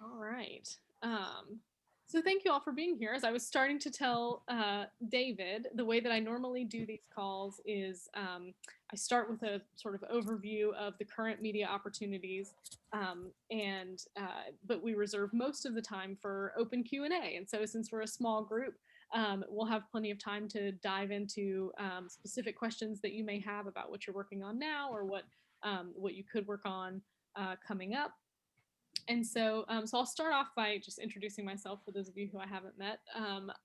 All right. So thank you all for being here. As I was starting to tell David, the way that I normally do these calls is I start with a sort of overview of the current media opportunities, but we reserve most of the time for open Q&A. And so since we're a small group, we'll have plenty of time to dive into specific questions that you may have about what you're working on now or what you could work on coming up. And so I'll start off by just introducing myself for those of you who I haven't met.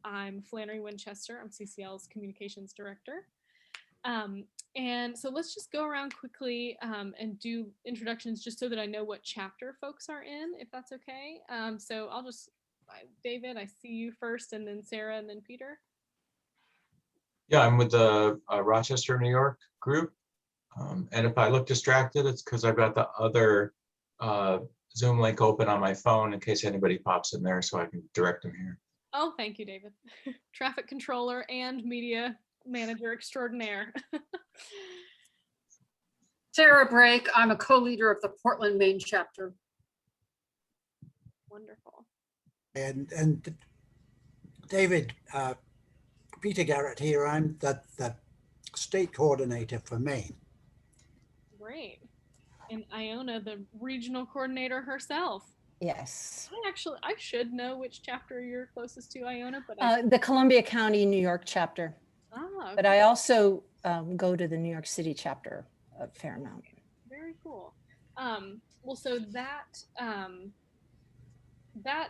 I'm Flannery Winchester. I'm CCL's communications director. And so let's just go around quickly and do introductions just so that I know what chapter folks are in, if that's okay. So I'll just, David, I see you first, and then Sarah, and then Peter. Yeah, I'm with the Rochester, New York group. And if I look distracted, it's because I've got the other Zoom link open on my phone in case anybody pops in there so I can direct them here. Oh, thank you, David. Traffic controller and media manager extraordinaire. Sarah Brake, I'm a co-leader of the Portland, Maine chapter. Wonderful. And David, Peter Garrett here. I'm the state coordinator for Maine. Great. And Iona, the regional coordinator herself. Yes. I should know which chapter you're closest to, Iona, but The Columbia County, New York chapter. okay. But I also go to the New York City chapter a fair amount. Very cool. Well, so that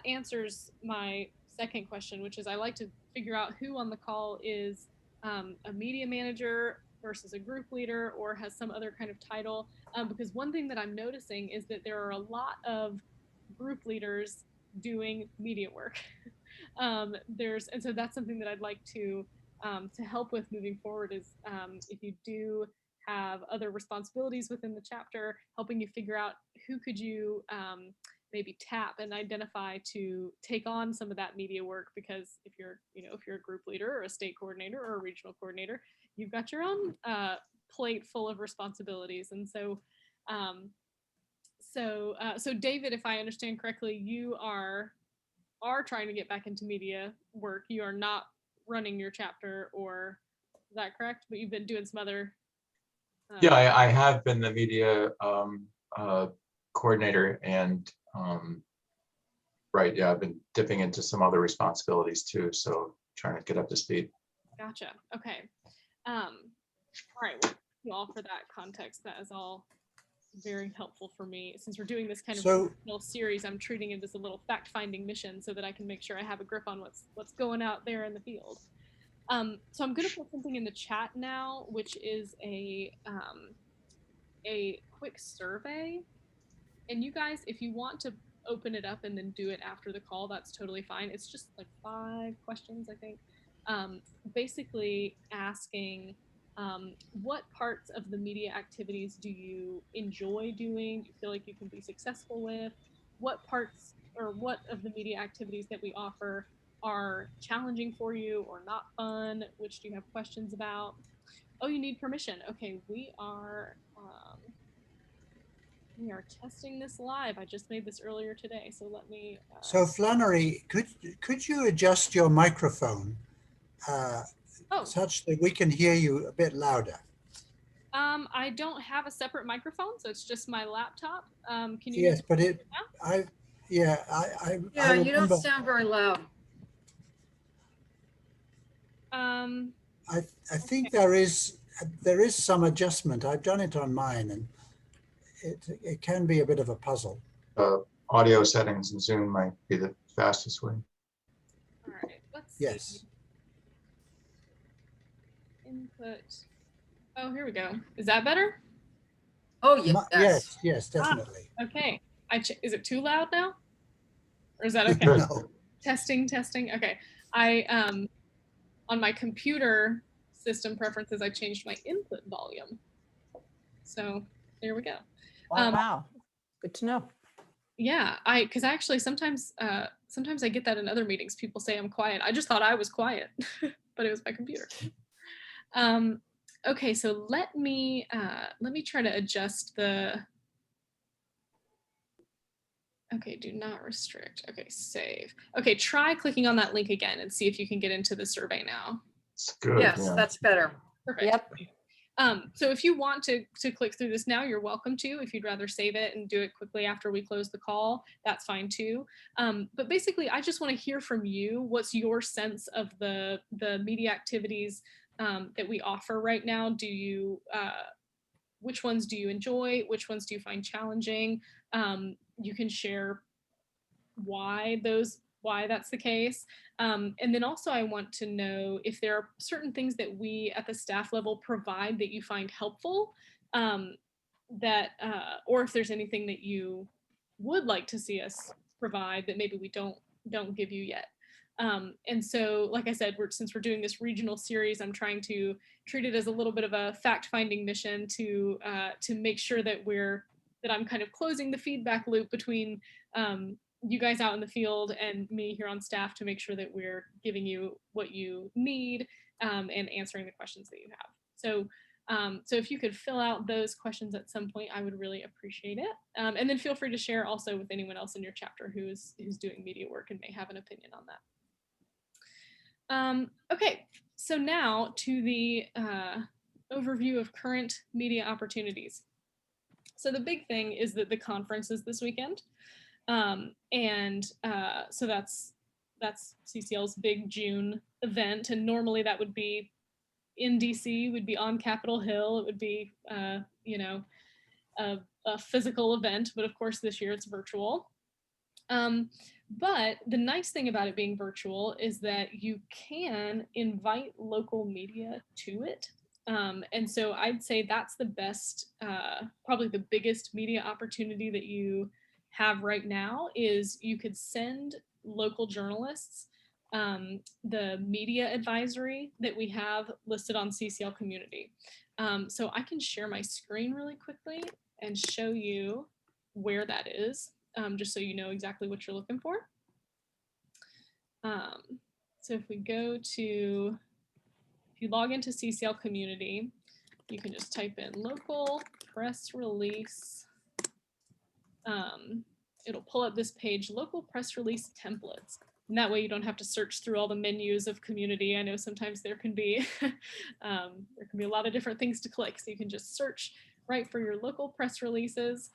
answers my second question, which is I like to figure out who on the call is a media manager versus a group leader or has some other kind of title. Because one thing that I'm noticing is that there are a lot of group leaders doing media work. And so that's something that I'd like to help with moving forward is if you do have other responsibilities within the chapter, helping you figure out who could you maybe tap and identify to take on some of that media work, because if you're a group leader or a state coordinator or a regional coordinator, you've got your own plate full of responsibilities. And so so David, if I understand correctly, you are trying to get back into media work. You are not running your chapter, or is that correct? But you've been doing some other Yeah, I have been the media coordinator, and right, yeah, I've been dipping into some other responsibilities too, so trying to get up to speed. Gotcha. Okay. All right. Well, thank you all for that context. That is all very helpful for me. Since we're doing this kind of little series, I'm treating it as a little fact-finding mission so that I can make sure I have a grip on what's going out there in the field. So I'm going to put something in the chat now, which is a quick survey. And you guys, if you want to open it up and then do it after the call, that's totally fine. It's just like 5 questions, I think. Basically asking what parts of the media activities do you enjoy doing, do you feel like you can be successful with? What parts or what of the media activities that we offer are challenging for you or not fun? Which do you have questions about? Oh, you need permission. Okay, we are testing this live. I just made this earlier today, so let me. So Flannery, could you adjust your microphone such that we can hear you a bit louder? I don't have a separate microphone, so it's just my laptop. Can you? Yes, but you don't sound very loud. I think there is some adjustment. I've done it on mine, and it can be a bit of a puzzle. Audio settings in Zoom might be the fastest way. All right, let's see. Yes. Input. Oh, here we go. Is that better? Oh, yes. Yes, definitely. Okay. Is it too loud now? Or is that okay? No. Testing. Okay. I on my computer system preferences, I changed my input volume. So there we go. Wow. Good to know. Yeah, because actually sometimes I get that in other meetings. People say I'm quiet. I just thought I was quiet, but it was my computer. Okay, so let me try to adjust the. Okay, do not restrict. Okay, save. Okay, try clicking on that link again and see if you can get into the survey now. It's good. Yes, Yeah. that's better. Perfect. Yep. So if you want to click through this now, you're welcome to. If you'd rather save it and do it quickly after we close the call, that's fine too. But basically, I just want to hear from you. What's your sense of the media activities that we offer right now? Do you which ones do you enjoy? Which ones do you find challenging? You can share why that's the case. And then also I want to know if there are certain things that we at the staff level provide that you find helpful, or if there's anything that you would like to see us provide that maybe we don't give you yet. And so, like I said, since we're doing this regional series, I'm trying to treat it as a little bit of a fact-finding mission to make sure that I'm kind of closing the feedback loop between you guys out in the field and me here on staff to make sure that we're giving you what you need and answering the questions that you have. So if you could fill out those questions at some point, I would really appreciate it. And then feel free to share also with anyone else in your chapter who's doing media work and may have an opinion on that. Okay, so now to the overview of current media opportunities. So the big thing is that the conference is this weekend. So that's CCL's big June event. And normally that would be in DC, would be on Capitol Hill. It would be, a physical event, but of course this year it's virtual. But the nice thing about it being virtual is that you can invite local media to it. And so I'd say that's the best, probably the biggest media opportunity that you have right now is you could send local journalists the media advisory that we have listed on CCL Community. So I can share my screen really quickly and show you where that is. Just so you know exactly what you're looking for. So if you log into CCL Community, you can just type in local press release. It'll pull up this page, local press release templates. And that way you don't have to search through all the menus of Community. I know sometimes there can be a lot of different things to click. So you can just search right for your local press releases.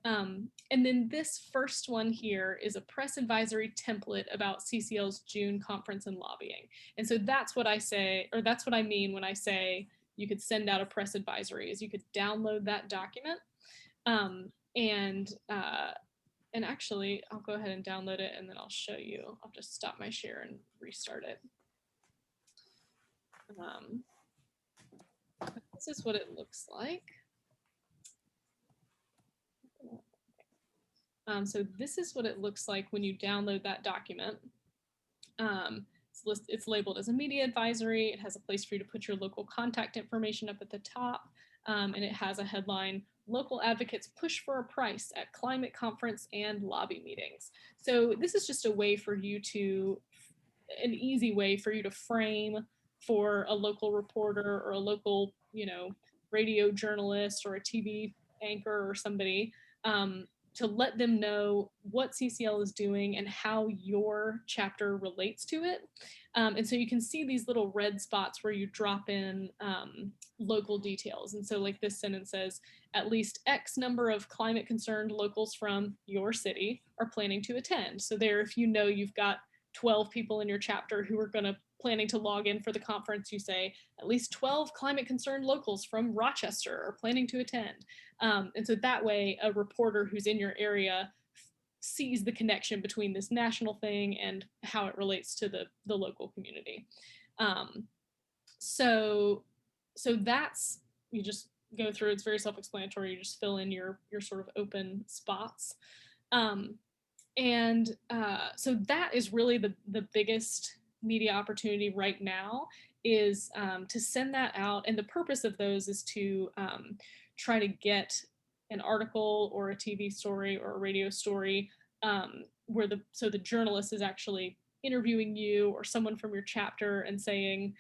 And then this first one here is a press advisory template about CCL's June conference and lobbying. And so that's what I say, or that's what I mean when I say you could send out a press advisory, is you could download that document. And actually, I'll go ahead and download it and then I'll show you. I'll just stop my share and restart it. This is what it looks like. So this is what it looks like when you download that document. It's labeled as a media advisory. It has a place for you to put your local contact information up at the top. And it has a headline, local advocates push for a price at climate conference and lobby meetings. So this is just a way for you an easy way for you to frame for a local reporter or a local, radio journalist or a TV anchor or somebody, to let them know what CCL is doing and how your chapter relates to it. And so you can see these little red spots where you drop in local details. And so like this sentence says, at least X number of climate concerned locals from your city are planning to attend. So there, if you've got 12 people in your chapter who are planning to log in for the conference, you say at least 12 climate concerned locals from Rochester are planning to attend. And so that way a reporter who's in your area sees the connection between this national thing and how it relates to the local community. So that's, you just go through, it's very self-explanatory. You just fill in your sort of open spots. So that is really the biggest media opportunity right now, is to send that out. And the purpose of those is to try to get an article or a TV story or a radio story where the journalist is actually interviewing you or someone from your chapter and saying,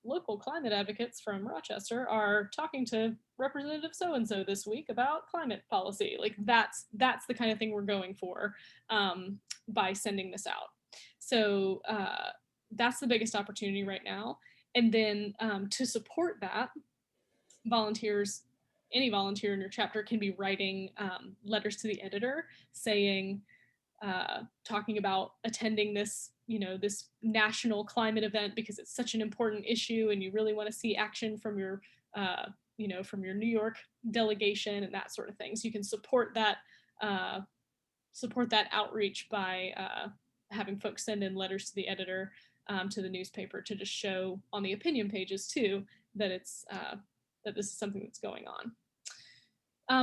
local climate advocates from Rochester are talking to Representative so-and-so this week about climate policy. Like that's the kind of thing we're going for by sending this out. So that's the biggest opportunity right now. And then to support that, volunteers, any volunteer in your chapter can be writing letters to the editor saying, talking about attending this, this national climate event because it's such an important issue and you really want to see action from your, from your New York delegation and that sort of thing. So you can support that outreach by having folks send in letters to the editor, to the newspaper, to just show on the opinion pages too that it's that this is something that's going on.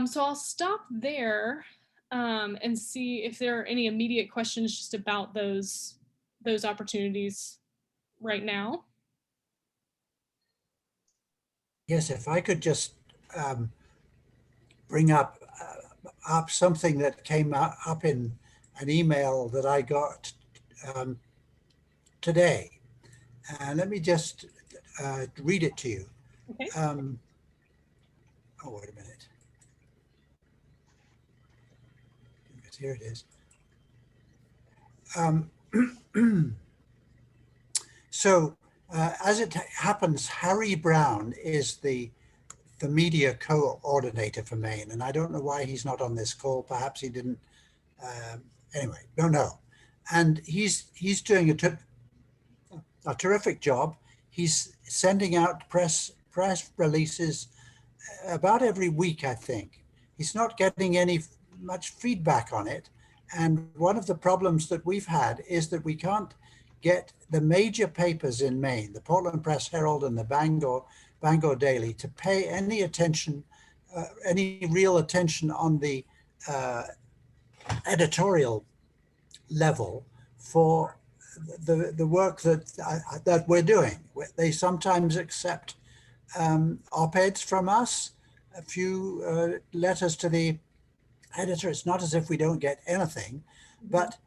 So I'll stop there and see if there are any immediate questions just about those opportunities right now. Yes, if I could just bring up something that came up in an email that I got today. And let me just read it to you. Okay. Oh, wait a minute. Yes, here it is. So as it happens, Harry Brown is the media coordinator for Maine, and I don't know why he's not on this call. Perhaps he didn't. Anyway, don't know. And he's doing a terrific job. He's sending out press releases about every week, I think. He's not getting much feedback on it. And one of the problems that we've had is that we can't get the major papers in Maine, the Portland Press Herald and the Bangor Daily, to pay any attention, any real attention on the editorial level for the work that we're doing. They sometimes accept op-eds from us, a few letters to the editor. It's not as if we don't get anything, but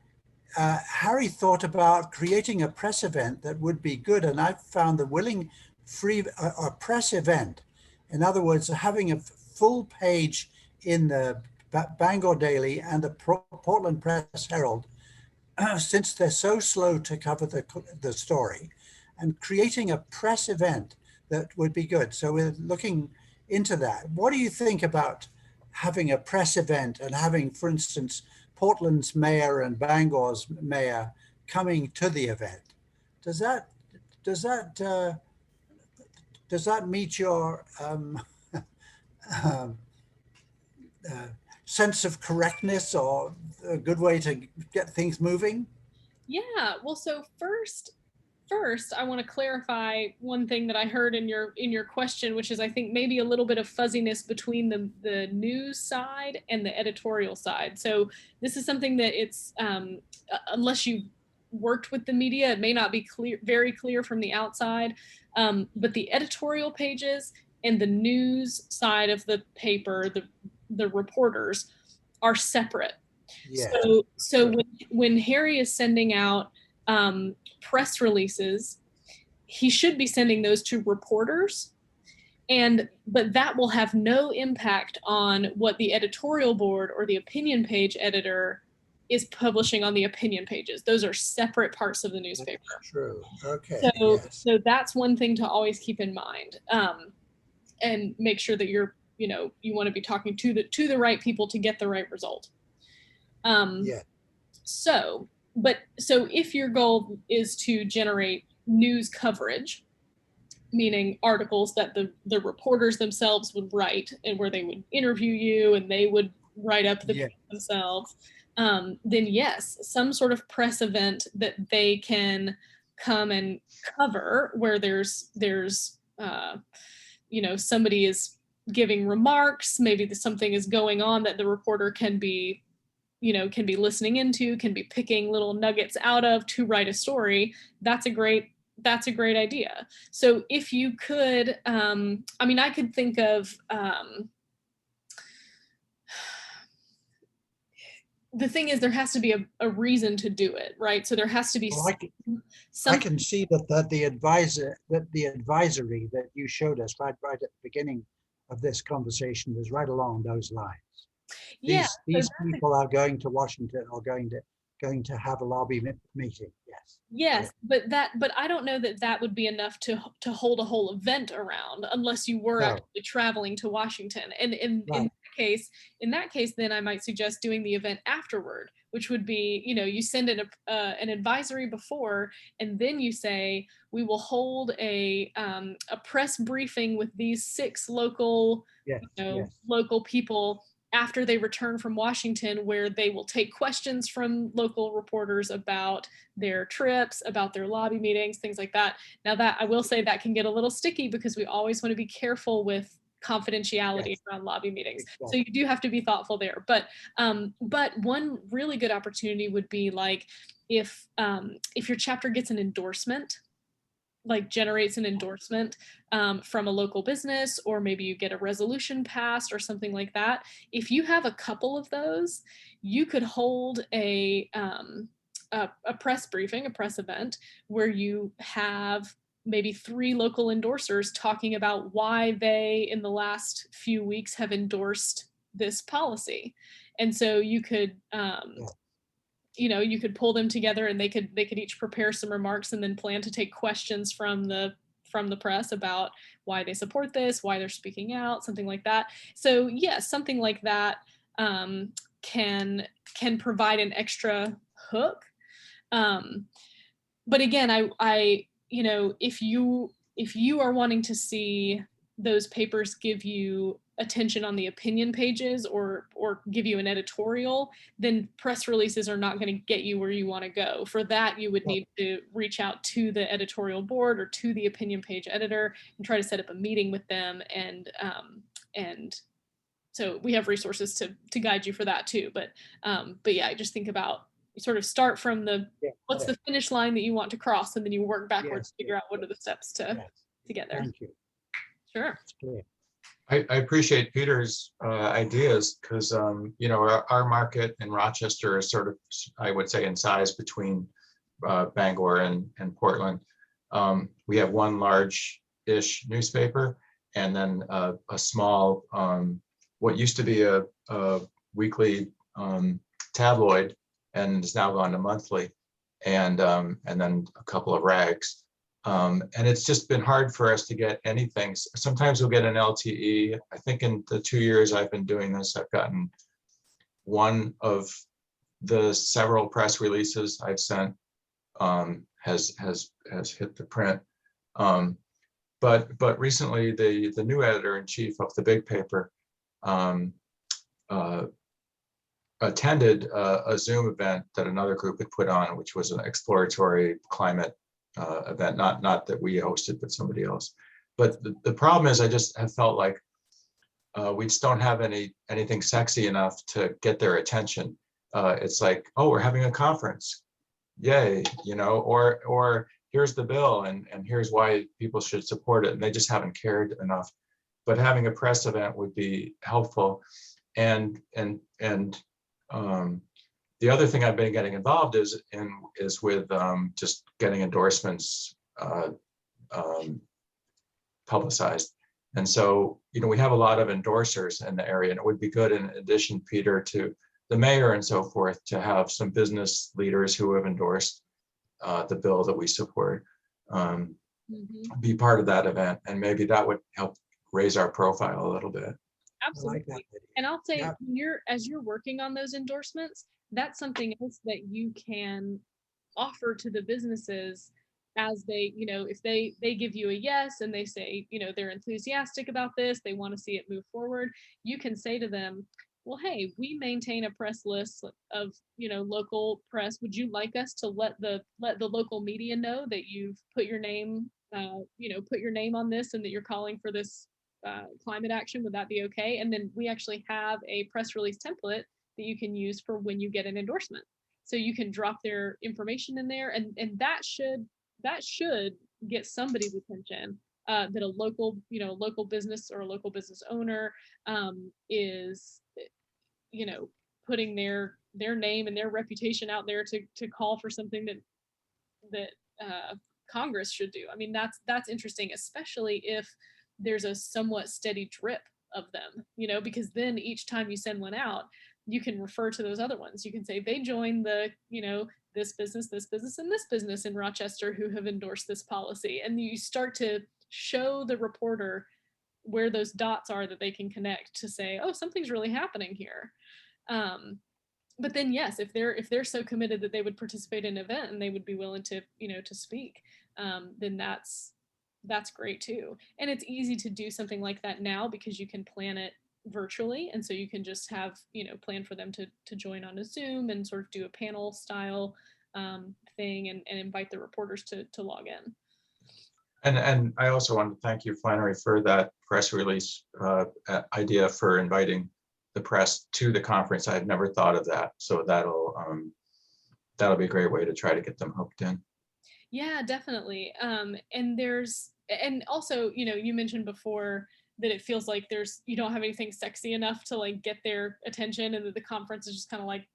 Harry thought about creating a press event that would be good, and I found the willing free a press event. In other words, having a full page in the Bangor Daily and the Portland Press Herald, since they're so slow to cover the story, and creating a press event that would be good. So we're looking into that. What do you think about having a press event and having, for instance, Portland's mayor and Bangor's mayor coming to the event? Does that meet your sense of correctness, or a good way to get things moving? Yeah, well, so first I want to clarify one thing that I heard in your question, which is I think maybe a little bit of fuzziness between the news side and the editorial side. So this is something that it's unless you worked with the media, it may not be very clear from the outside, but the editorial pages and the news side of the paper, the reporters, are separate. Yes. So when Harry is sending out press releases, he should be sending those to reporters, but that will have no impact on what the editorial board or the opinion page editor is publishing on the opinion pages. Those are separate parts of the newspaper. That's true. Okay. So, yes. so that's one thing to always keep in mind, and make sure that you want to be talking to the right people to get the right result. Yeah. So if your goal is to generate news coverage, meaning articles that the reporters themselves would write and where they would interview you and they would write up the piece themselves, then yes, some sort of press event that they can come and cover, where there's somebody is giving remarks, maybe something is going on that the reporter can be listening into, can be picking little nuggets out of to write a story. That's a great idea. So if you could, I could think of the thing is, there has to be a reason to do it, right? So there has to be Well, I some. can see that the advisory that you showed us right at the beginning of this conversation was right along those lines. Yeah. These people are going to Washington or going to have a lobby meeting. Yes. Yes, but I don't know that that would be enough to hold a whole event around unless you were No. actually traveling to Washington. And Right. in that case, then I might suggest doing the event afterward, which would be, you send an advisory before, and then you say we will hold a press briefing with these 6 local, Yes. Yes. local people after they return from Washington, where they will take questions from local reporters about their trips, about their lobby meetings, things like that. Now, that I will say that can get a little sticky because we always want to be careful with confidentiality Yes. around lobby meetings. Exactly. So you do have to be thoughtful there. But one really good opportunity would be like if your chapter gets an endorsement, like generates an endorsement from a local business, or maybe you get a resolution passed or something like that. If you have a couple of those, you could hold a press briefing, a press event, where you have maybe 3 local endorsers talking about why they, in the last few weeks, have endorsed this policy. And so you could you could pull them together, and they could each prepare some remarks and then plan to take questions from the press about why they support this, why they're speaking out, something like that. So yes, something like that can provide an extra hook. But again, I if you are wanting to see those papers give you attention on the opinion pages or give you an editorial, then press releases are not going to get you where you want to go. For that, you would need to reach out to the editorial board or to the opinion page editor and try to set up a meeting with them. And so we have resources to guide you for that too. But yeah, I just think about, you sort of start from what's the finish line that you want to cross, and then you work backwards to figure out what are the steps to get there. Thank you. Sure. I appreciate Peter's ideas because, our market in Rochester is sort of, I would say, in size between Bangor and Portland. We have one large-ish newspaper and then a small, what used to be a weekly tabloid and is now gone to monthly, and then a couple of rags. And it's just been hard for us to get anything. Sometimes we'll get an LTE. I think in the 2 years I've been doing this, I've gotten one of the several press releases I've sent has hit the print. But recently the new editor-in-chief of the big paper attended a Zoom event that another group had put on, which was an exploratory climate event, not that we hosted, but somebody else. But the problem is, I just have felt like we just don't have anything sexy enough to get their attention. It's like, oh, we're having a conference, yay, or here's the bill, and here's why people should support it, and they just haven't cared enough. But having a press event would be helpful, and the other thing I've been getting involved is with just getting endorsements publicized. And so, we have a lot of endorsers in the area, and it would be good, in addition, Peter, to the mayor and so forth, to have some business leaders who have endorsed the bill that we support be part of that event. And maybe that would help raise our profile a little bit. Absolutely. Like and I'll say, as you're working on those endorsements, that's something else that you can offer to the businesses as they, if they give you a yes and they say, they're enthusiastic about this, they want to see it move forward, you can say to them, well, hey, we maintain a press list of, local press. Would you like us to let the local media know that you've put your name, put your name on this, and that you're calling for this climate action? Would that be okay? And then we actually have a press release template that you can use for when you get an endorsement. So you can drop their information in there, and that should get somebody's attention, that a local, local business or a local business owner is, putting their their name and their reputation out there to call for something that Congress should do. I mean, that's interesting, especially if there's a somewhat steady drip of them, because then each time you send one out, you can refer to those other ones. You can say they joined the, this business, and this business in Rochester who have endorsed this policy. And you start to show the reporter where those dots are that they can connect to say, oh, something's really happening here. But then yes, if they're so committed that they would participate in an event and they would be willing to, to speak, then that's great too. And it's easy to do something like that now because you can plan it virtually. And so you can just have, plan for them to join on a Zoom and sort of do a panel style thing and invite the reporters to log in. And I also want to thank you, Flannery, for that press release idea for inviting the press to the conference. I had never thought of that. So that'll be a great way to try to get them hooked in. Yeah, definitely. And also, you mentioned before that it feels like you don't have anything sexy enough to like get their attention, and that the conference is just kind of like,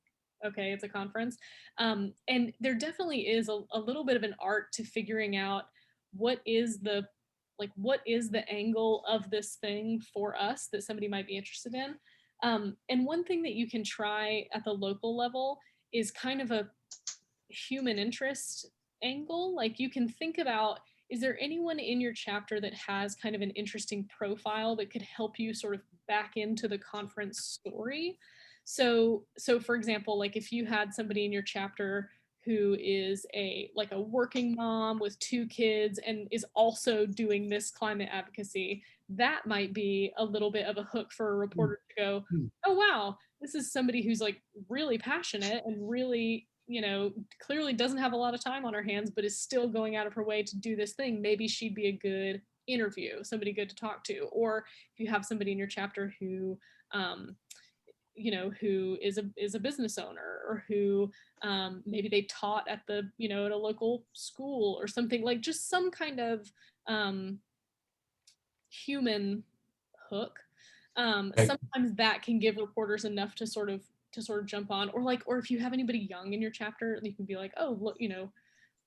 okay, it's a conference. And there definitely is a little bit of an art to figuring out what is the angle of this thing for us that somebody might be interested in. And one thing that you can try at the local level is kind of a human interest angle. Like you can think about, is there anyone in your chapter that has kind of an interesting profile that could help you sort of back into the conference story? So for example, like if you had somebody in your chapter who is a working mom with 2 kids and is also doing this climate advocacy, that might be a little bit of a hook for a reporter to go, oh wow, this is somebody who's like really passionate and really, clearly doesn't have a lot of time on her hands, but is still going out of her way to do this thing. Maybe she'd be a good interview, somebody good to talk to. Or if you have somebody in your chapter who who is a business owner, or who maybe they taught at the, at a local school or something, like just some kind of human hook. Sometimes that can give reporters enough to sort of jump on, or if you have anybody young in your chapter, you can be like, oh, look,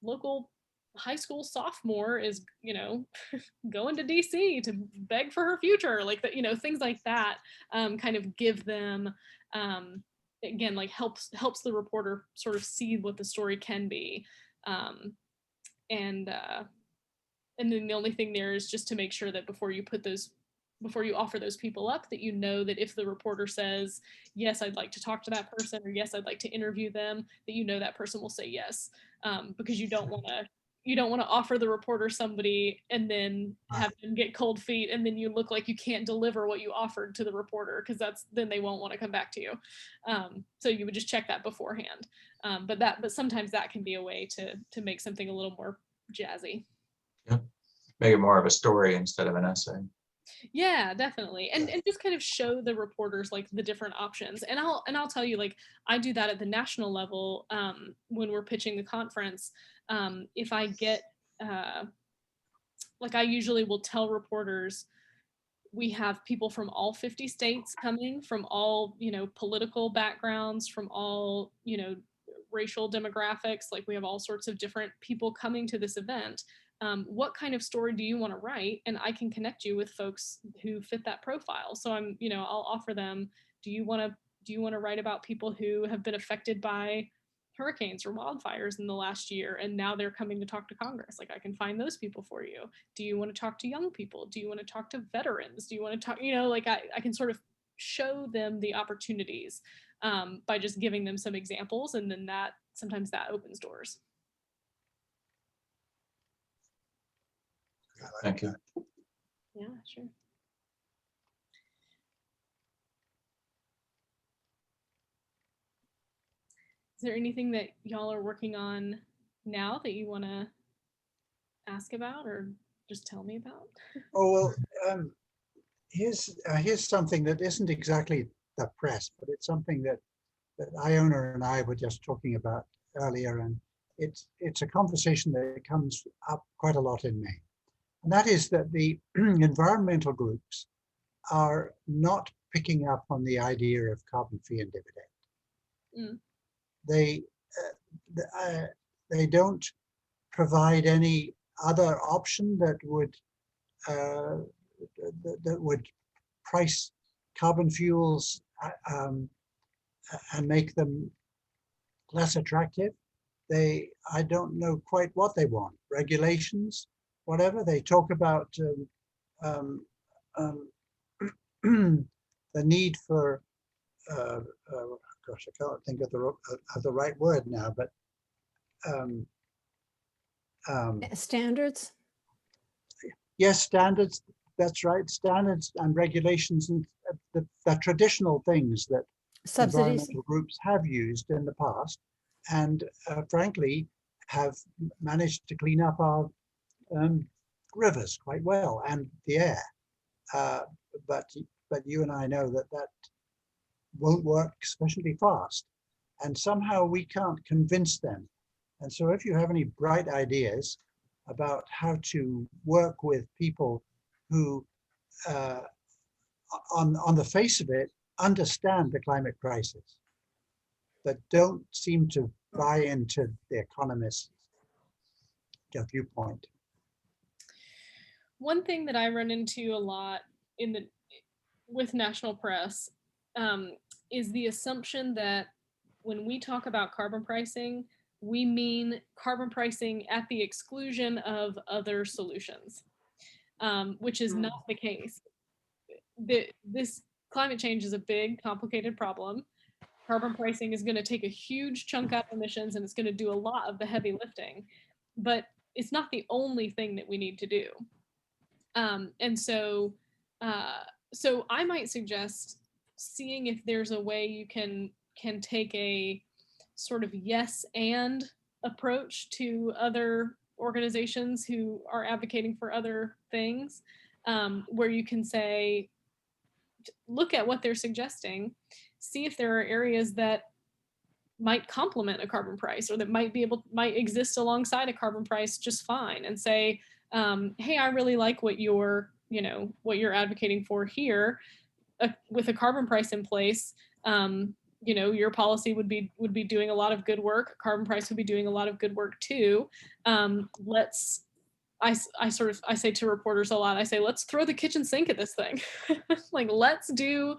local high school sophomore is, going to DC to beg for her future, like that, things like that, kind of give them, again, like helps the reporter sort of see what the story can be. And then the only thing there is just to make sure that before you offer those people up, that that if the reporter says, yes, I'd like to talk to that person, or yes, I'd like to interview them, that that person will say yes, because you don't want to offer the reporter somebody and then have them get cold feet, and then you look like you can't deliver what you offered to the reporter, because then they won't want to come back to you. So you would just check that beforehand. But sometimes that can be a way to make something a little more jazzy. Yeah, make it more of a story instead of an essay. Yeah, definitely. And just kind of show the reporters like the different options. And I'll tell you, like, I do that at the national level when we're pitching the conference. If I get I usually will tell reporters, we have people from all 50 states coming, from all, political backgrounds, from all, racial demographics. Like we have all sorts of different people coming to this event. What kind of story do you want to write? And I can connect you with folks who fit that profile. So I'll offer them, do you want to write about people who have been affected by hurricanes or wildfires in the last year, and now they're coming to talk to Congress? Like, I can find those people for you. Do you want to talk to young people? Do you want to talk to veterans? Do you want to talk, I can sort of show them the opportunities by just giving them some examples, and then sometimes that opens doors. Thank you. Yeah, sure. Is there anything that y'all are working on now that you want to ask about or just tell me about? Oh, well, here's something that isn't exactly the press, but it's something that Iona and I were just talking about earlier, and it's a conversation that comes up quite a lot in Maine. And that is that the environmental groups are not picking up on the idea of carbon fee and dividend. Mm. They they don't provide any other option that would that would price carbon fuels and make them less attractive. I don't know quite what they want. Regulations, whatever. They talk about um, um, the need for, gosh, I can't think of the right word now, but um, Standards? yes, standards. That's right, standards and regulations and the traditional things that Subsidies? environmental groups have used in the past, and frankly, have managed to clean up our rivers quite well and the air. Uh, but you and I know that that won't work especially fast, and somehow we can't convince them. And so, if you have any bright ideas about how to work with people who, uh, on the face of it, understand the climate crisis, that don't seem to buy into the economists' viewpoint. One thing that I run into a lot in the with national press um, is the assumption that when we talk about carbon pricing, we mean carbon pricing at the exclusion of other solutions, which is not the case. This climate change is a big, complicated problem. Carbon pricing is going to take a huge chunk out of emissions and it's going to do a lot of the heavy lifting, but it's not the only thing that we need to do. And so, so I might suggest seeing if there's a way you can take a sort of yes and approach to other organizations who are advocating for other things, where you can say, look at what they're suggesting, see if there are areas that might complement a carbon price or that might exist alongside a carbon price just fine, and say, hey, I really like what you're advocating for here. With a carbon price in place, your policy would be doing a lot of good work. Carbon price would be doing a lot of good work too. Let's I say to reporters a lot, I say, let's throw the kitchen sink at this thing. Like, let's do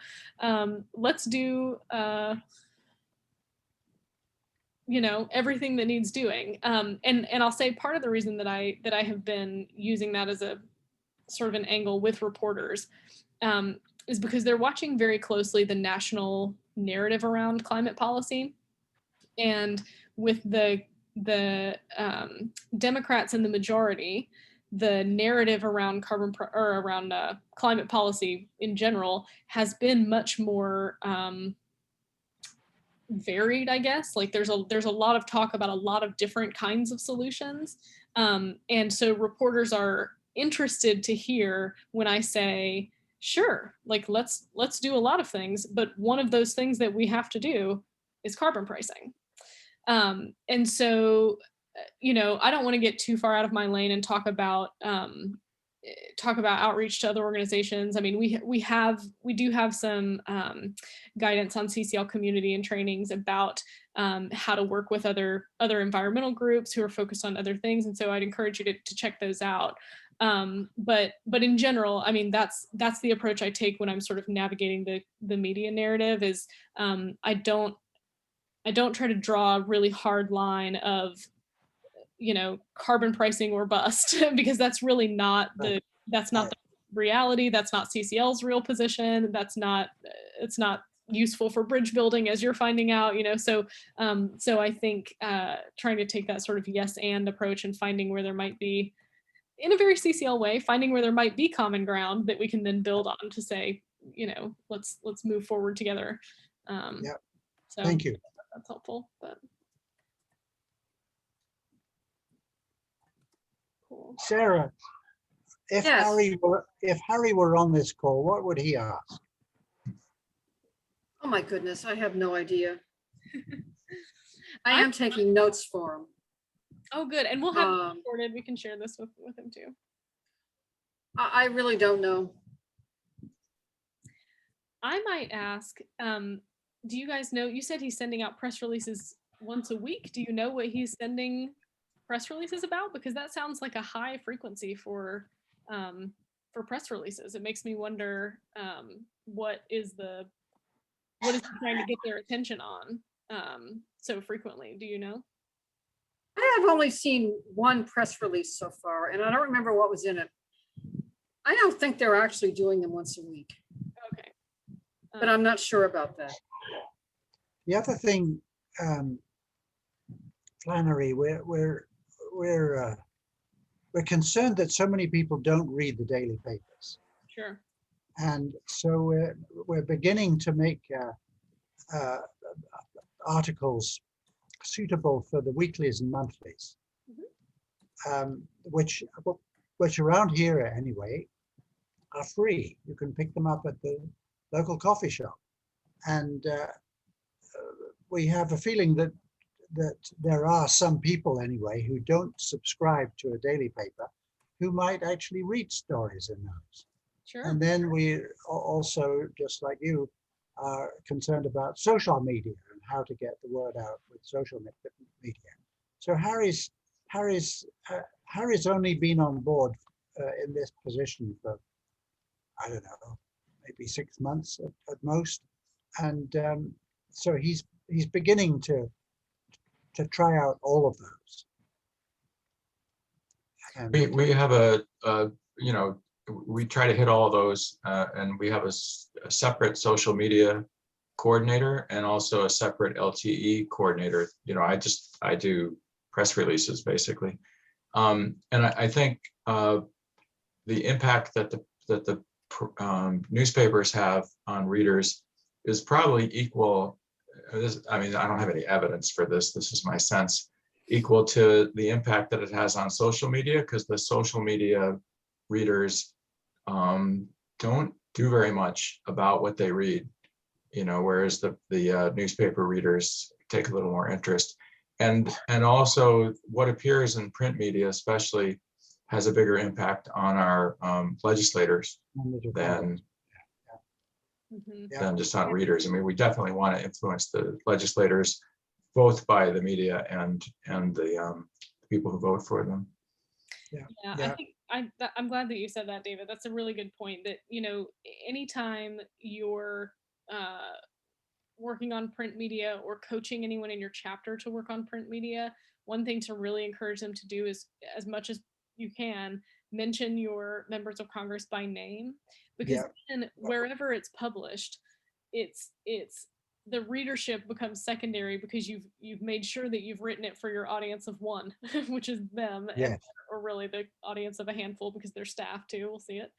everything that needs doing. And I'll say part of the reason that I have been using that as a sort of an angle with reporters is because they're watching very closely the national narrative around climate policy. And with the Democrats in the majority, the narrative around climate policy in general has been much more varied, I guess. Like, there's a lot of talk about a lot of different kinds of solutions, and so reporters are interested to hear when I say, sure, like, let's do a lot of things, but one of those things that we have to do is carbon pricing. And so, I don't want to get too far out of my lane and talk about outreach to other organizations. I mean, we do have some guidance on CCL community and trainings about how to work with other environmental groups who are focused on other things, and so I'd encourage you to check those out. But in general, I mean, that's the approach I take when I'm sort of navigating the media narrative. Is I don't try to draw a really hard line of carbon pricing or bust, because that's really not that's not the reality. That's not CCL's real position. It's not useful for bridge building, as you're finding out, so I think trying to take that sort of yes and approach and finding where there might be, in a very CCL way, finding where there might be common ground that we can then build on to say, let's move forward together. Yeah. So Thank you. that's helpful, but cool. Sarah, if Yes. Harry were on this call, what would he ask? Oh my goodness, I have no idea. I am taking notes for him. Oh, good. And we'll have it recorded. We can share this with him too. I really don't know. I might ask, do you guys know, you said he's sending out press releases once a week. Do you know what he's sending press releases about? Because that sounds like a high frequency for press releases. It makes me wonder what is he trying to get their attention on so frequently? Do you know? I have only seen one press release so far, and I don't remember what was in it. I don't think they're actually doing them once a week, Okay. but I'm not sure about that. The other thing, Flannery, we're concerned that so many people don't read the daily papers, Sure. and so we're beginning to make uh, articles suitable for the weeklies and monthlies, which around here anyway are free. You can pick them up at the local coffee shop, and we have a feeling that there are some people anyway who don't subscribe to a daily paper who might actually read stories in those. Sure. And then we also, just like you, are concerned about social media and how to get the word out with social media. So Harry's only been on board in this position for, I don't know, maybe 6 months at most, and so he's beginning to try out all of those. And We have you know, we try to hit all of those, and we have a separate social media coordinator and also a separate LTE coordinator. You know, I do press releases basically. And I think the impact that the newspapers have on readers is probably equal. I mean, I don't have any evidence for this. This is my sense, equal to the impact that it has on social media, because the social media readers don't do very much about what they read, you know, whereas the newspaper readers take a little more interest. And also what appears in print media especially has a bigger impact on our legislators than just on readers. I mean, we definitely want to influence the legislators, both by the media and the people who vote for them. Yeah, I think I'm glad that you said that, David. That's a really good point. That, you know, anytime you're working on print media or coaching anyone in your chapter to work on print media, one thing to really encourage them to do is, as much as you can, mention your members of Congress by name, because then wherever it's published, it's the readership becomes secondary because you've made sure that you've written it for your audience of one, which is them, or really the audience of a handful because their staff too will see it,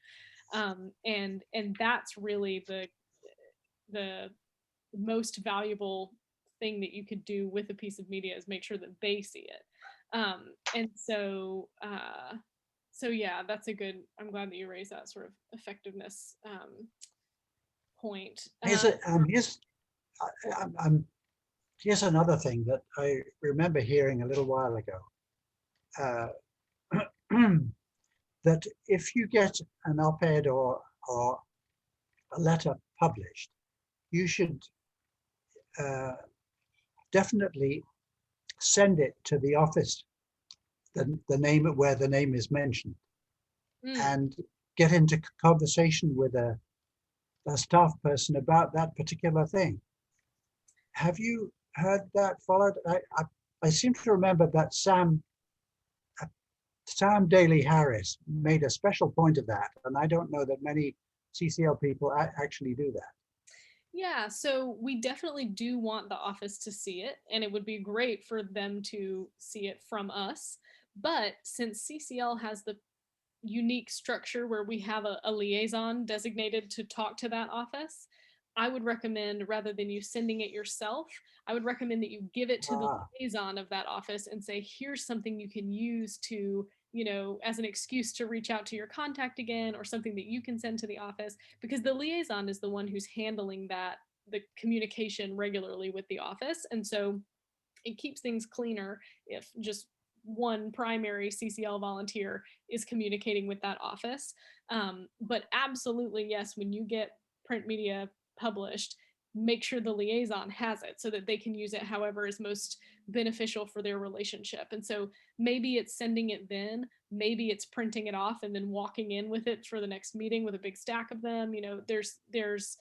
and that's really the most valuable thing that you could do with a piece of media is make sure that they see it. And so yeah, that's a good, I'm glad that you raised that sort of effectiveness point. Here's another thing that I remember hearing a little while ago, that if you get an op-ed or a letter published, you should definitely send it to the office, the name where the name is mentioned, and get into conversation with a staff person about that particular thing. Have you heard that followed? I seem to remember that Sam Daly Harris made a special point of that, and I don't know that many CCL people actually do that. Yeah, so we definitely do want the office to see it, and it would be great for them to see it from us. But since CCL has the unique structure where we have a liaison designated to talk to that office, I would recommend, rather than you sending it yourself, I would recommend that you give it to the liaison of that office and say, here's something you can use to, you know, as an excuse to reach out to your contact again, or something that you can send to the office, because the liaison is the one who's handling the communication regularly with the office. And so it keeps things cleaner if just one primary CCL volunteer is communicating with that office. But absolutely, yes, when you get print media published, make sure the liaison has it so that they can use it however is most beneficial for their relationship. And so maybe it's sending it then, maybe it's printing it off and then walking in with it for the next meeting with a big stack of them. You know, there's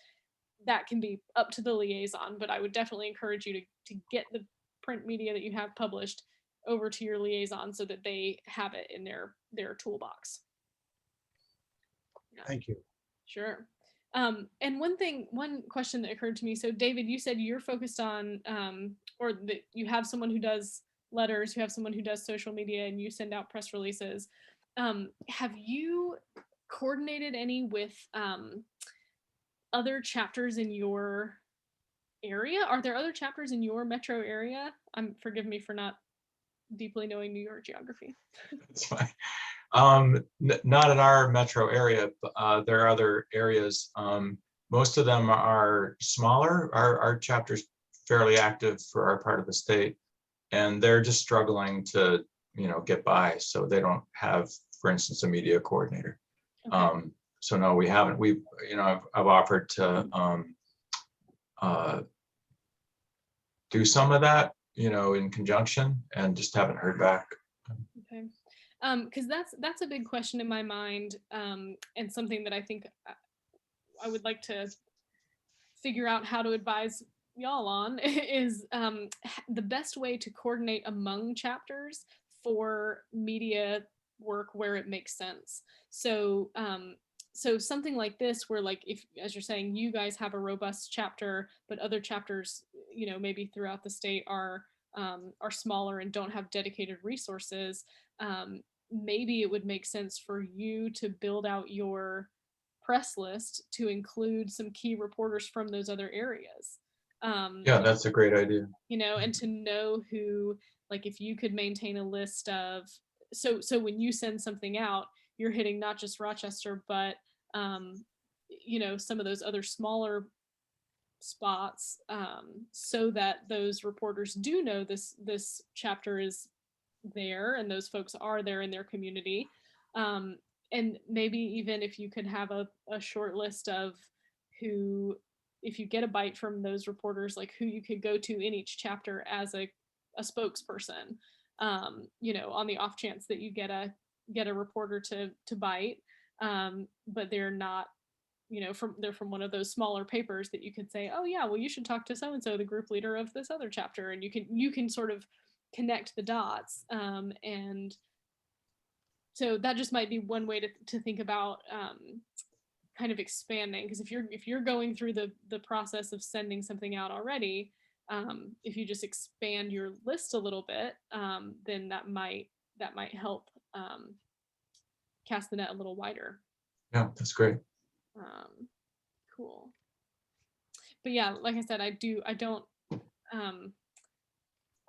that can be up to the liaison, but I would definitely encourage you to get the print media that you have published over to your liaison so that they have it in their toolbox. Yeah. Thank you. Sure. And one question that occurred to me. So David, you said you're focused on, or that you have someone who does letters, you have someone who does social media, and you send out press releases. Have you coordinated any with other chapters in your area? Are there other chapters in your metro area? Forgive me for not deeply knowing New York geography. That's fine. Not in our metro area, but there are other areas. Most of them are smaller. Our chapter's fairly active for our part of the state, and they're just struggling to, get by. So they don't have, for instance, a media coordinator. Okay. So no, we haven't. I've offered to do some of that, in conjunction, and just haven't heard back. Okay. Because that's a big question in my mind, and something that I think I would like to figure out how to advise y'all on is the best way to coordinate among chapters for media work where it makes sense. So so something like this where, like, if, as you're saying, you guys have a robust chapter but other chapters, maybe throughout the state are smaller and don't have dedicated resources, maybe it would make sense for you to build out your press list to include some key reporters from those other areas. Yeah, that's a great idea. And to know who, like, if you could maintain a list of, so when you send something out, you're hitting not just Rochester, but some of those other smaller spots, so that those reporters do know this chapter is there and those folks are there in their community. And maybe even if you could have a short list of who, if you get a bite from those reporters, like who you could go to in each chapter as a spokesperson, on the off chance that you get a reporter to bite, but they're not, they're from one of those smaller papers, that you could say, oh yeah, well, you should talk to so and so, the group leader of this other chapter, and you can sort of connect the dots. And so that just might be one way to think about kind of expanding, because if you're going through the process of sending something out already, if you just expand your list a little bit, then that might help cast the net a little wider. Yeah, that's great. Cool. But yeah, like I said, I don't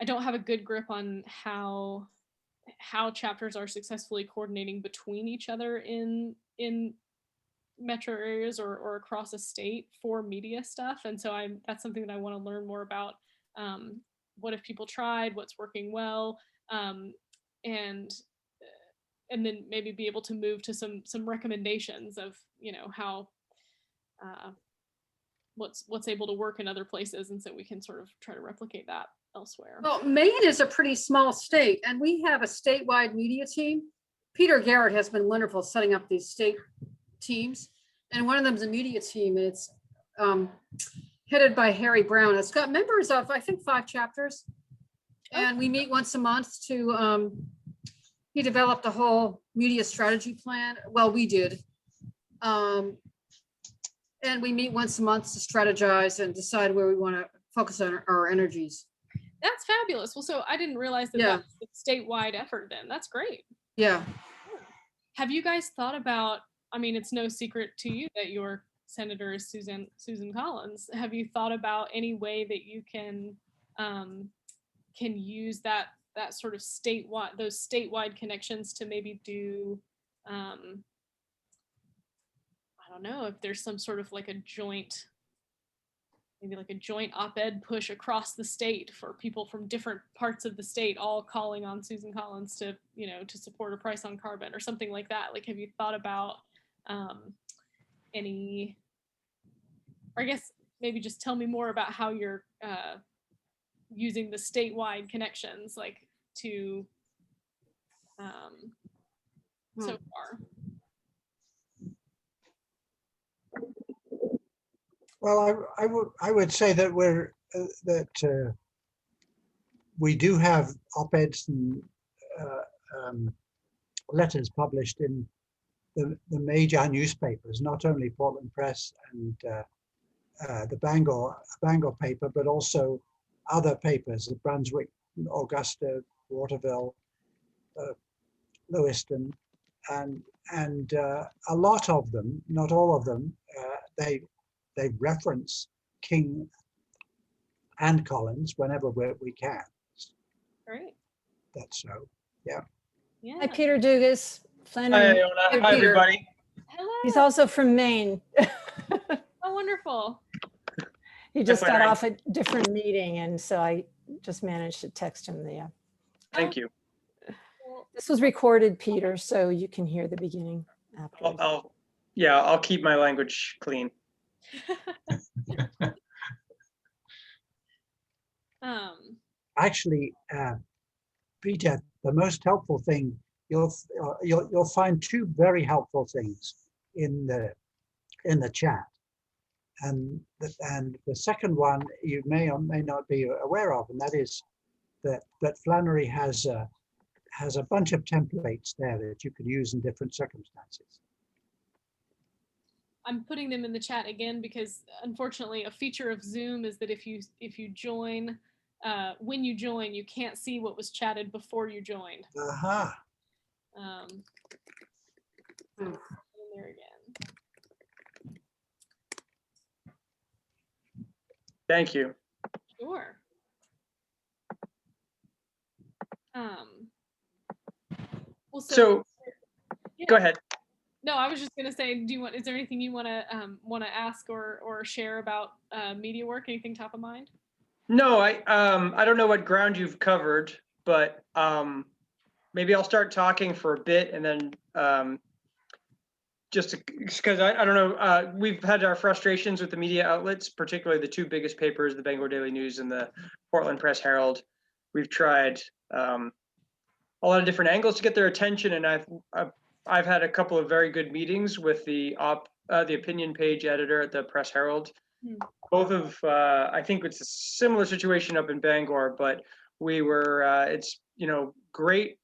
have a good grip on how chapters are successfully coordinating between each other in metro areas or across a state for media stuff. And so that's something that I want to learn more about. What have people tried? What's working well? And then maybe be able to move to some recommendations of, how what's able to work in other places, and so we can sort of try to replicate that elsewhere. Well, Maine is a pretty small state, and we have a statewide media team. Peter Garrett has been wonderful setting up these state teams, and one of them is a media team, and it's headed by Harry Brown. It's got members of, I think, 5 chapters, and we meet once a month to he developed a whole media strategy plan. Well, we did. And we meet once a month to strategize and decide where we want to focus on our energies. That's fabulous. Well, so I didn't realize that Yeah. that's a statewide effort then. That's great. Yeah. Have you guys thought about, I mean, it's no secret to you that your senator is Susan Collins. Have you thought about any way that you can use that sort of those statewide connections to maybe do, I don't know, if there's some sort of like a joint, maybe like a joint op-ed push across the state for people from different parts of the state all calling on Susan Collins to, to support a price on carbon or something like that. Like, have you thought about any, or I guess maybe just tell me more about how you're using the statewide connections, like to so far. Well, I would say that we do have op-eds and letters published in the major newspapers, not only Portland Press and the Bangor paper, but also other papers, the Brunswick, Augusta, Waterville, Lewiston, and a lot of them, not all of them, they reference King and Collins whenever we can. Great. That's so, yeah. Yeah. Hi, Peter Dugas, Hi, Flannery. Iona. Hey, Hi, Peter. everybody. Hello. He's also from Maine. Oh, wonderful. He just got Flannery. off a different meeting, and so I just managed to text him the. Thank you. Well, This was recorded, Peter, so you can hear the beginning afterwards. I'll keep my language clean. Actually, Peter, the most helpful thing, you'll find two very helpful things in the chat. And the second one you may or may not be aware of, and that is that Flannery has a bunch of templates there that you could use in different circumstances. I'm putting them in the chat again because unfortunately a feature of Zoom is that if you join, when you join, you can't see what was chatted before you joined. Aha. There again. Thank you. Sure. Well, So yeah. go ahead. No, I was just gonna say, is there anything you wanna ask or share about media work? Anything top of mind? No, I don't know what ground you've covered, but maybe I'll start talking for a bit and then just because I don't know, we've had our frustrations with the media outlets, particularly the two biggest papers, the Bangor Daily News and the Portland Press Herald. We've tried a lot of different angles to get their attention, and I've had a couple of very good meetings with the opinion page editor at the Press Herald. Both of I think it's a similar situation up in Bangor, but we were it's great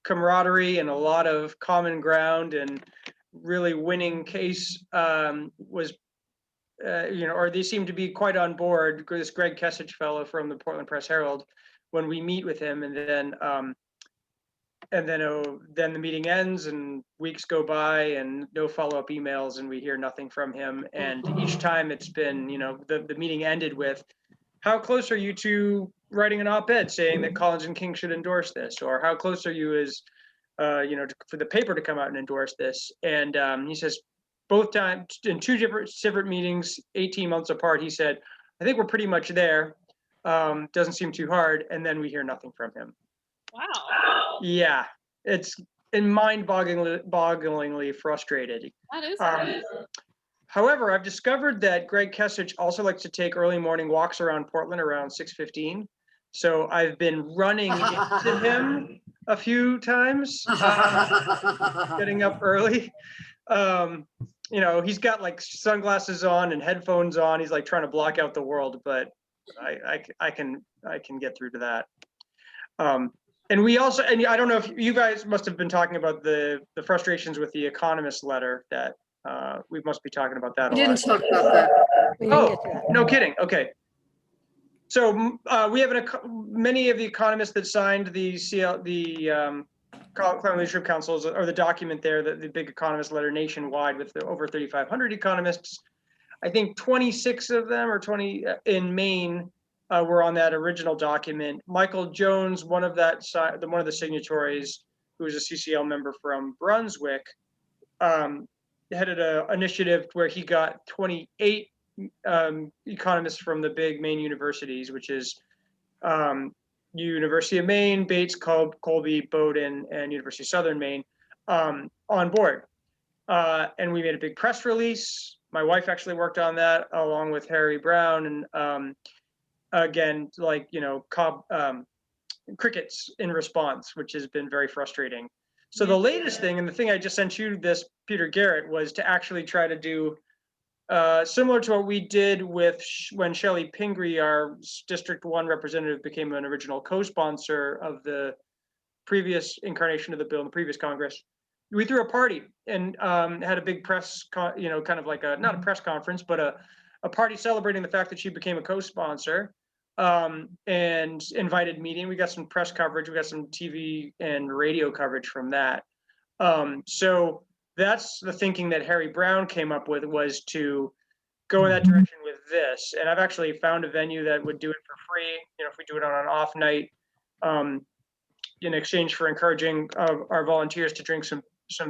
camaraderie and a lot of common ground, and really winning case was or they seem to be quite on board. This Greg Kessich fellow from the Portland Press Herald, when we meet with him, and then the meeting ends and weeks go by and no follow-up emails and we hear nothing from him. And each time it's been, the meeting ended with, how close are you to writing an op-ed saying that Collins and King should endorse this? Or how close are you as, for the paper to come out and endorse this? And he says, both times in two different meetings, 18 months apart, he said, I think we're pretty much there. Doesn't seem too hard. And then we hear nothing from him. Wow. Yeah, it's mind-bogglingly frustrated. That is crazy. However, I've discovered that Greg Kessich also likes to take early morning walks around Portland around 6:15. So I've been running into him a few times, getting up early. He's got like sunglasses on and headphones on. He's like trying to block out the world, but I can get through to that. And we also, and I don't know if you guys must have been talking about the frustrations with the Economist letter that we must be talking about that. We a didn't lot. talk about that. We didn't Oh, get to that. no kidding. Okay. So we have many of the economists that signed the Climate Leadership Councils, or the document there, the big economist letter nationwide with over 3,500 economists. I think 26 of them, or 20 in Maine, were on that original document. Michael Jones, one of the signatories, who is a CCL member from Brunswick, headed an initiative where he got 28 economists from the big Maine universities, which is University of Maine, Bates, Colby, Bowdoin, and University of Southern Maine, on board. And we made a big press release. My wife actually worked on that along with Harry Brown, and again, like, crickets in response, which has been very frustrating. So the latest thing, and the thing I just sent you this, Peter Garrett, was to actually try to do similar to what we did with when Shelley Pingree, our District 1 representative, became an original co-sponsor of the previous incarnation of the bill in the previous Congress. We threw a party and had a big press, kind of like not a press conference, but a party celebrating the fact that she became a co-sponsor, and invited meeting. We got some press coverage. We got some TV and radio coverage from that. So that's the thinking that Harry Brown came up with, was to go in that direction with this. And I've actually found a venue that would do it for free, if we do it on an off night, in exchange for encouraging our volunteers to drink some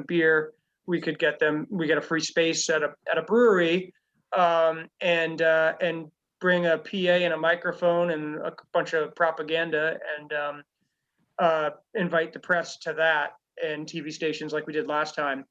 beer. We get a free space at a brewery, and bring a PA and a microphone and a bunch of propaganda, and invite the press to that, and TV stations like we did last time.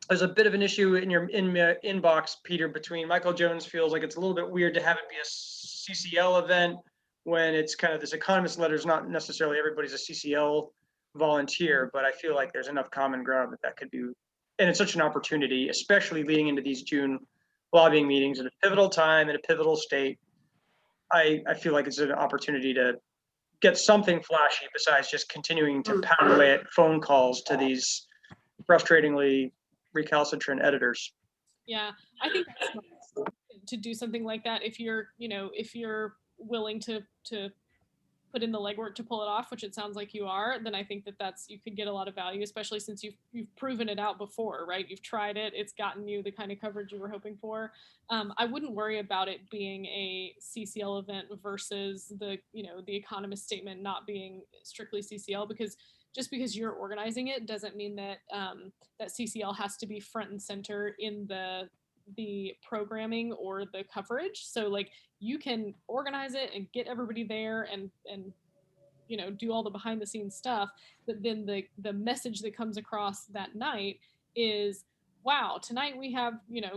There's a bit of an issue in your inbox, Peter, between Michael Jones feels like it's a little bit weird to have it be a CCL event when it's kind of this economist letter is not necessarily everybody's a CCL volunteer, but I feel like there's enough common ground that could be, and it's such an opportunity, especially leading into these June lobbying meetings at a pivotal time in a pivotal state. I feel like it's an opportunity to get something flashy besides just continuing to pound away at phone calls to these frustratingly recalcitrant editors. Yeah, I think that's smart to do something like that if you're willing to put in the legwork to pull it off, which it sounds like you are. Then I think that's you could get a lot of value, especially since you've proven it out before, right? You've tried it, it's gotten you the kind of coverage you were hoping for. I wouldn't worry about it being a CCL event versus the Economist statement not being strictly CCL, because just because you're organizing it doesn't mean that that CCL has to be front and center in the programming or the coverage. So like you can organize it and get everybody there and do all the behind the scenes stuff, but then the message that comes across that night is, wow, tonight we have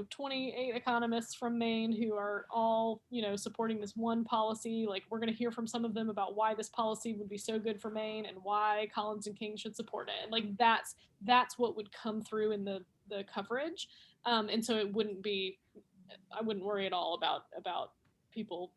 28 economists from Maine who are all supporting this one policy. Like we're going to hear from some of them about why this policy would be so good for Maine and why Collins and King should support it. And like that's what would come through in the coverage. And so I wouldn't worry at all about people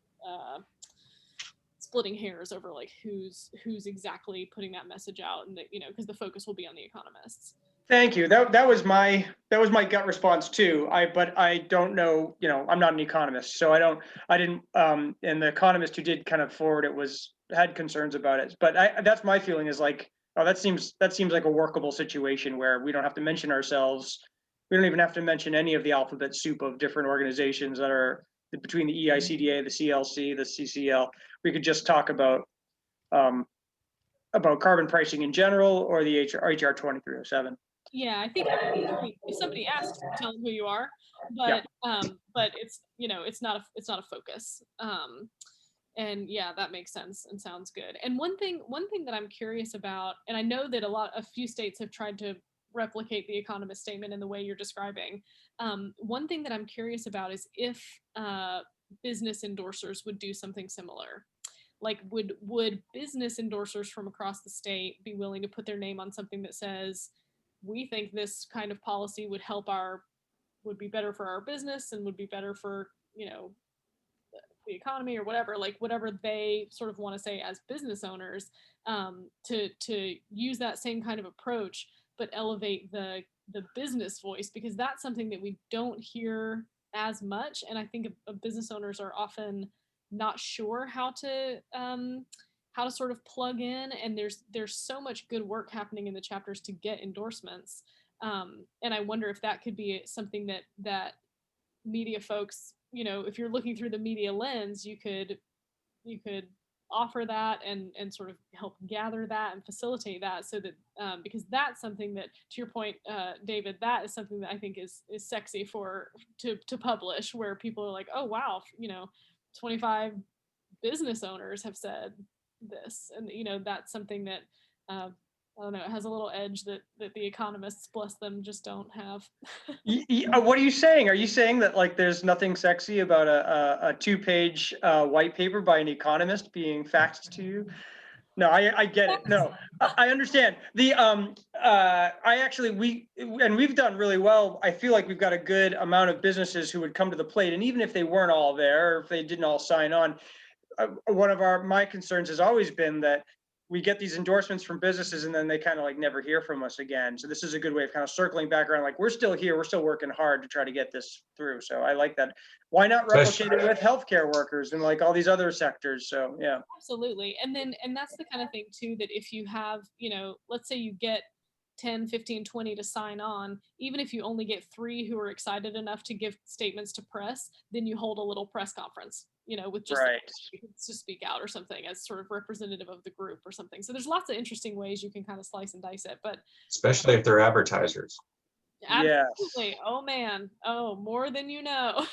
splitting hairs over like who's exactly putting that message out, and that because the focus will be on the economists. Thank you. That was my gut response too. But I don't know. I'm not an economist, so I didn't. And the economist who did kind of forward it had concerns about it. But that's my feeling is like, oh, that seems like a workable situation where we don't have to mention ourselves. We don't even have to mention any of the alphabet soup of different organizations that are between the EICDA, the CLC, the CCL. We could just talk about carbon pricing in general, or the HR 2307. Yeah, I think if somebody asks, tell them who you are, but it's it's not a focus. And yeah, that makes sense and sounds good. And one thing that I'm curious about, and I know that a few states have tried to replicate the Economist statement in the way you're describing. One thing that I'm curious about is if business endorsers would do something similar. Like would business endorsers from across the state be willing to put their name on something that says, we think this kind of policy would be better for our business and would be better for the economy, or whatever they sort of want to say as business owners, to use that same kind of approach but elevate the business voice, because that's something that we don't hear as much. And I think business owners are often not sure how to sort of plug in, and there's so much good work happening in the chapters to get endorsements, and I wonder if that could be something that media folks, if you're looking through the media lens, you could offer that and sort of help gather that and facilitate that, so that because that's something that, to your point, David, that is something that I think is sexy to publish, where people are like, oh wow, 25 business owners have said this, and that's something that I don't know, it has a little edge that the economists, bless them, just don't have. What are you saying? Are you saying that like there's nothing sexy about a 2-page white paper by an economist being faxed to you? No, I get it. No, I understand. We've done really well. I feel like we've got a good amount of businesses who would come to the plate, and even if they weren't all there, or if they didn't all sign on, one of my concerns has always been that we get these endorsements from businesses and then they kind of like never hear from us again. So this is a good way of kind of circling back around, like we're still here, we're still working hard to try to get this through. So I like that. Why not replicate it with healthcare workers and like all these other sectors? So yeah. Absolutely. And that's the kind of thing too, that if you have, let's say you get 10, 15, 20 to sign on, even if you only get 3 who are excited enough to give statements to press, then you hold a little press conference, with just Right. to speak out or something as sort of representative of the group or something. So there's lots of interesting ways you can kind of slice and dice it, but Especially if they're advertisers. absolutely. Yes. Oh man. Oh, more than you know.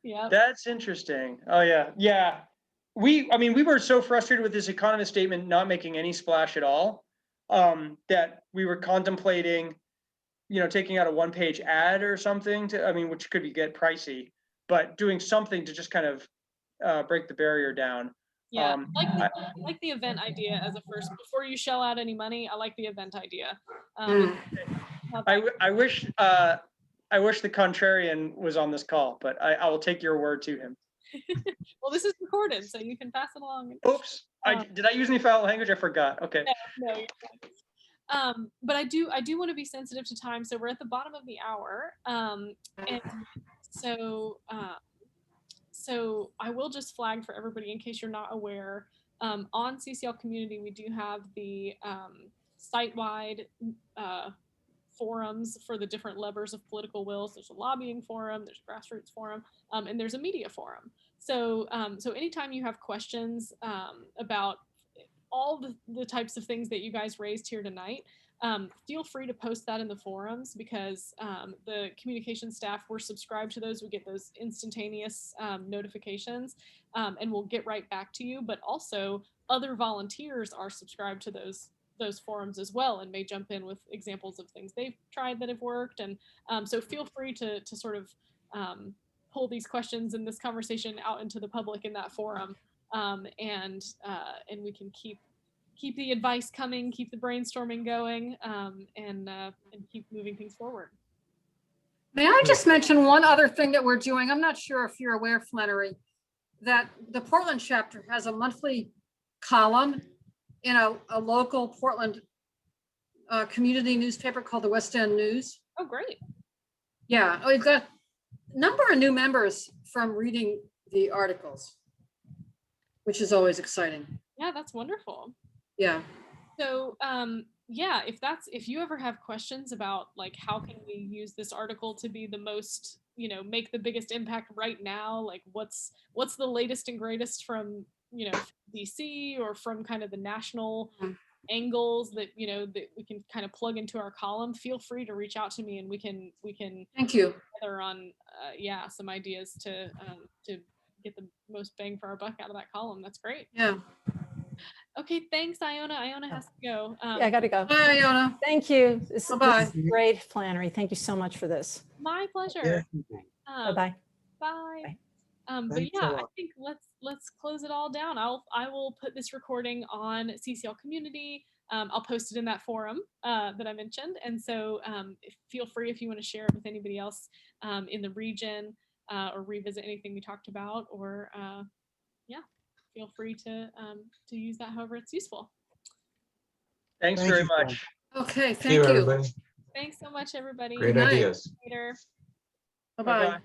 Yeah. That's interesting. Oh yeah. Yeah. We were so frustrated with this economist statement not making any splash at all, that we were contemplating, taking out a 1-page ad or something which could get pricey, but doing something to just kind of break the barrier down. Yeah, I like the event idea as a first, before you shell out any money. I like the event idea. I wish the contrarian was on this call, but I will take your word to him. Well, this is recorded, so you can pass it along. Oops, did I use any foul language? I forgot. Okay. No, you're fine. But I do want to be sensitive to time, so we're at the bottom of the hour, and so so I will just flag for everybody in case you're not aware. On CCL Community, we do have the site-wide forums for the different levers of political wills. There's a lobbying forum, there's a grassroots forum, and there's a media forum. So so anytime you have questions about all the types of things that you guys raised here tonight, feel free to post that in the forums, because the communication staff, we're subscribed to those. We get those instantaneous notifications, and we'll get right back to you. But also other volunteers are subscribed to those forums as well, and may jump in with examples of things they've tried that have worked. And so feel free to sort of pull these questions and this conversation out into the public in that forum, and we can keep the advice coming, keep the brainstorming going, and keep moving things forward. May I just mention one other thing that we're doing? I'm not sure if you're aware, Flannery, that the Portland chapter has a monthly column in a local Portland community newspaper called the West End News. Oh, great. Yeah, we've got a number of new members from reading the articles, which is always exciting. Yeah, that's wonderful. Yeah. So yeah, if you ever have questions about like how can we use this article to be the most, make the biggest impact right now, like what's the latest and greatest from DC or from kind of the national angles that that we can kind of plug into our column, feel free to reach out to me, and we can Thank you. together on some ideas to get the most bang for our buck out of that column. That's great. Yeah. Okay, thanks, Iona. Iona has to go. Yeah, I got to go. Bye, Iona. Thank you. This Bye-bye. is great, Flannery. Thank you so much for this. My pleasure. Bye-bye. Bye. But Thanks a yeah, I lot. think let's close it all down. I will put this recording on CCL Community. I'll post it in that forum that I mentioned, and so feel free if you want to share it with anybody else in the region, or revisit anything we talked about, or feel free to use that however it's useful. Thanks Thank very you, Fran. much. Okay, See you, thank you. everybody. Thanks so much, everybody. Great Good night. ideas. Later. Bye-bye. Bye-bye.